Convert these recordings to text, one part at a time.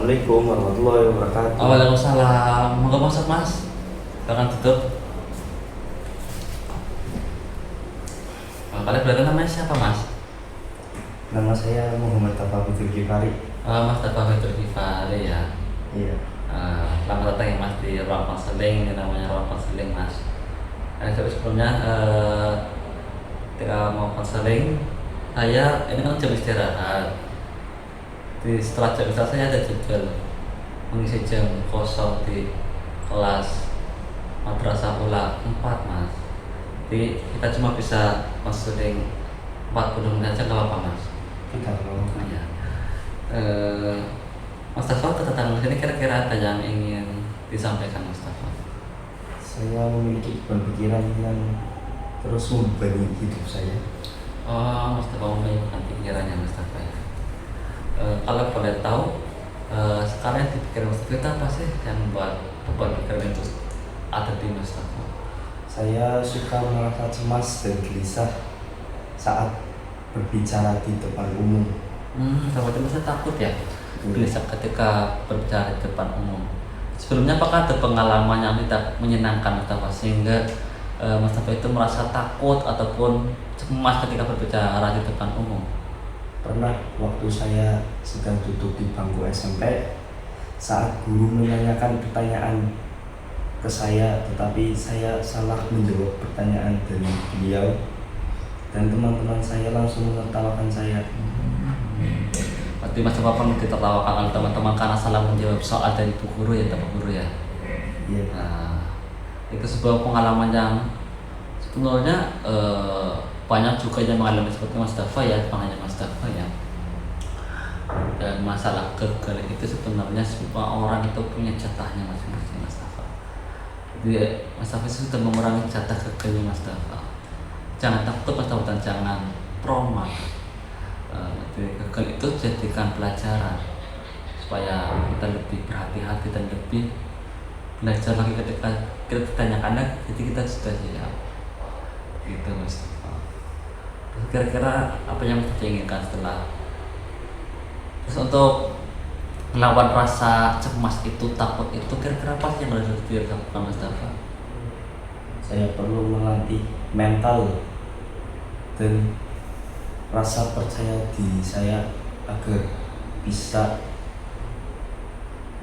Assalamualaikum warahmatullahi wabarakatuh. Waalaikumsalam. Moga masuk mas. Jangan tutup. Kalian berarti namanya siapa mas? Nama saya Muhammad Tafadhol Ghifari. Mas Tafadhol Ghifari ya. Iya. Selamat datang ya mas di ruang konseling. Ini namanya ruang konseling mas. Tapi sebelumnya ketika mau konseling, saya ini kan jam istirahat. Setelah jam istirahat saya ada jadwal mengisi jam kosong di kelas Madrasah Ula 4 mas. Jadi kita cuma bisa konseling 40 menit aja, nggak apa-apa mas? Tidak mau. Ya. Mas Tafa tentang sini kira-kira ada yang ingin disampaikan Mas Tafa? Saya memiliki pemikiran yang terus membebani hidup saya. Oh, Mas Tafa membayangkan pikirannya Mas Tafa ya. Kalau boleh tahu, sekarang yang dipikir Mas Tafa itu apa sih yang membuat beban pikiran itu ada di Mas Tafa? Saya suka merasa cemas dan gelisah saat berbicara di depan umum. Sama itu saya takut ya, gelisah ketika berbicara di depan umum. Sebelumnya apakah ada pengalaman yang tidak menyenangkan Mas Tafa sehingga Mas Tafa itu merasa takut ataupun cemas ketika berbicara di depan umum? Pernah waktu saya sedang duduk di bangku SMP saat guru menanyakan pertanyaan ke saya, tetapi saya salah menjawab pertanyaan dari beliau dan teman-teman saya langsung menertawakan saya. Berarti Mas Tafa pernah ditertawakan oleh teman-teman karena salah menjawab soal dari bu guru ya, Bapak Guru ya. Iya. Nah, itu sebuah pengalaman yang sebenarnya banyak juga yang mengalami seperti Mas Tafa ya, bukan hanya Mas Tafa ya. Dan masalah gagal itu sebenarnya semua orang itu punya jatahnya masing-masing Mas Tafa. Jadi Mas Tafa sudah mengurangi jatah gagalnya Mas Tafa. Jangan takut Mas Tafa dan jangan trauma. Jadi gagal itu jadikan pelajaran supaya kita lebih berhati-hati dan lebih belajar lagi ketika kita ditanyakan, jadi kita sudah siap gitu Mas. Terus kira-kira apa yang kita inginkan setelah terus untuk melawan rasa cemas itu, takut itu, kira-kira apa sih yang harus dilakukan Mas Dafa? Saya perlu melatih mental dan rasa percaya diri saya agar bisa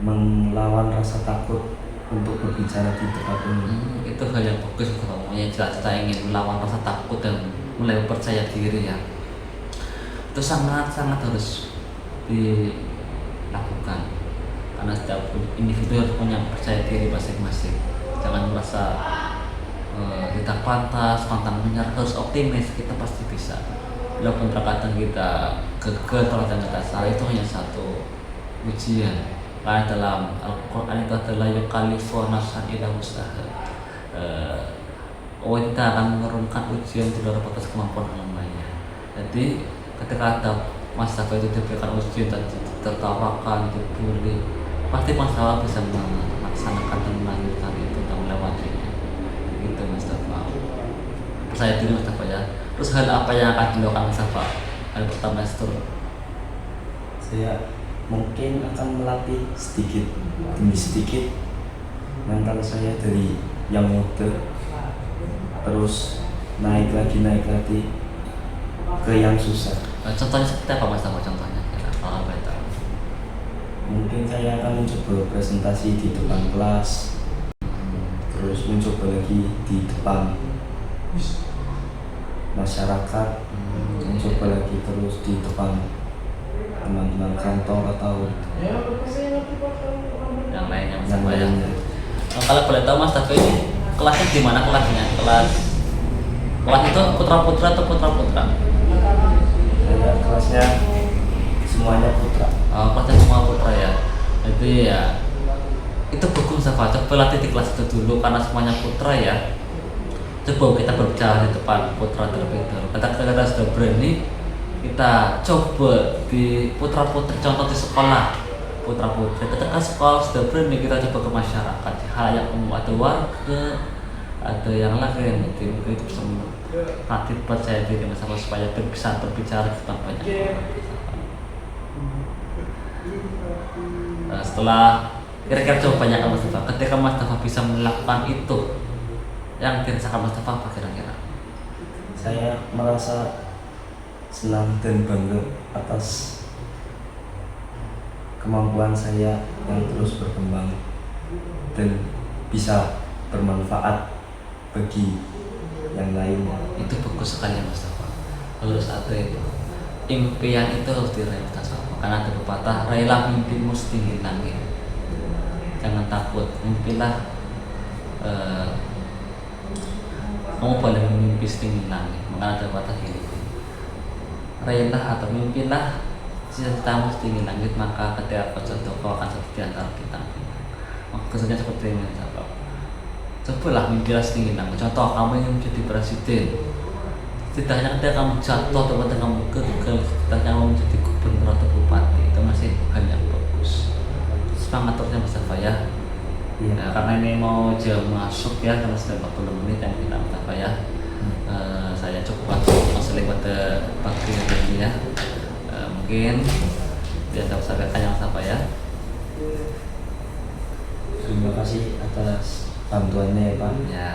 melawan rasa takut untuk berbicara di depan umum. Itu hal yang bagus yang jelas kita ingin melawan rasa takut dan mulai percaya diri ya. Itu sangat-sangat harus dilakukan karena setiap individu harus punya percaya diri masing-masing. Jangan merasa kita pantas, pantang menyerah, harus optimis, kita pasti bisa. Walaupun terkadang kita gagal, terkadang kita salah, itu hanya satu ujian. Karena dalam Al-Quran itu adalah yukallifu nafsan illa wus'aha. Kita akan menurunkan ujian di luar batas kemampuan hambanya. Jadi ketika ada Mas Tafa itu diberikan ujian dan ditertawakan, dibully, pasti Mas Tafa bisa melaksanakan dan melanjutkan itu dan melewatinya. Gitu Mas Tafa. Percaya diri Mas Tafa ya. Terus hal apa yang akan dilakukan Mas Tafa? Hal pertama itu saya mungkin akan melatih sedikit demi sedikit mental saya dari yang muda, terus naik lagi ke yang susah. Contohnya seperti apa Mas Tafa? Contohnya kalau boleh tahu. Mungkin saya akan mencoba presentasi di depan kelas, terus mencoba lagi di depan masyarakat, mencoba lagi terus di depan teman-teman kantor atau yang lainnya Mas yang Tafa ya. lainnya. Kalau boleh tahu Mas Tafa ini kelasnya di mana kelasnya? Kelas itu putra-putra atau putra-putra? Saya kelasnya semuanya putra. Kelasnya semua putra ya. Jadi ya itu bagus Tafa. Coba latih di kelas itu dulu karena semuanya putra ya. Coba kita berbicara di depan putra terlebih dahulu. Kita sudah berani, kita coba di putra-putri, contoh di sekolah putra-putri. Ketika sekolah sudah berani, kita coba ke masyarakat, hal yang umum, ada warga, ada yang lain. Mungkin itu bisa melatih percaya diri Mas Tafa supaya bisa berbicara di depan banyak orang. Setelah kira-kira coba tanyakan Mas Dafa, ketika Mas Dafa bisa melakukan itu, yang dirasakan Mas Dafa apa kira-kira? Saya merasa senang dan bangga atas kemampuan saya yang terus berkembang dan bisa bermanfaat bagi yang lainnya. Itu bagus sekali Mas Dafa. Harus ada itu. Impian itu harus diraih Mas Dafa. Karena ada pepatah, raihlah mimpimu setinggi langit. Jangan takut, mimpilah. Kamu boleh memimpi setinggi langit. Maka ada pepatah gini, raihlah atau mimpilah cita-citamu setinggi langit, maka ketika kau jatuh kau akan jatuh di antara bintang. Maksudnya seperti ini Bapak. Cobalah mimpilah setinggi langit. Contoh, kamu ingin menjadi presiden. Tidak hanya ketika kamu jatuh atau ketika kamu gagal, ketika kamu menjadi gubernur atau bupati, itu masih hal yang bagus. Semangat terusnya Mas Dafa ya. Iya. Nah, karena ini mau jam masuk ya, karena sudah 40 menit yang kita Mas Dafa ya. Saya coba masuk pada pagi ini ya. Mungkin dia tahu sampaikan yang Mas Dafa ya. Terima kasih atas bantuannya ya Pak. Ya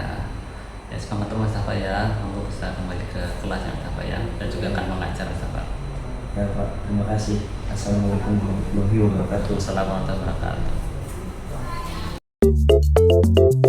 semangat terus Mas Dafa ya, untuk bisa kembali ke kelas yang Mas Dafa ya, dan juga akan mengajar Mas Dafa. Ya Pak, terima kasih. Assalamualaikum warahmatullahi wabarakatuh. Assalamualaikum warahmatullahi wabarakatuh.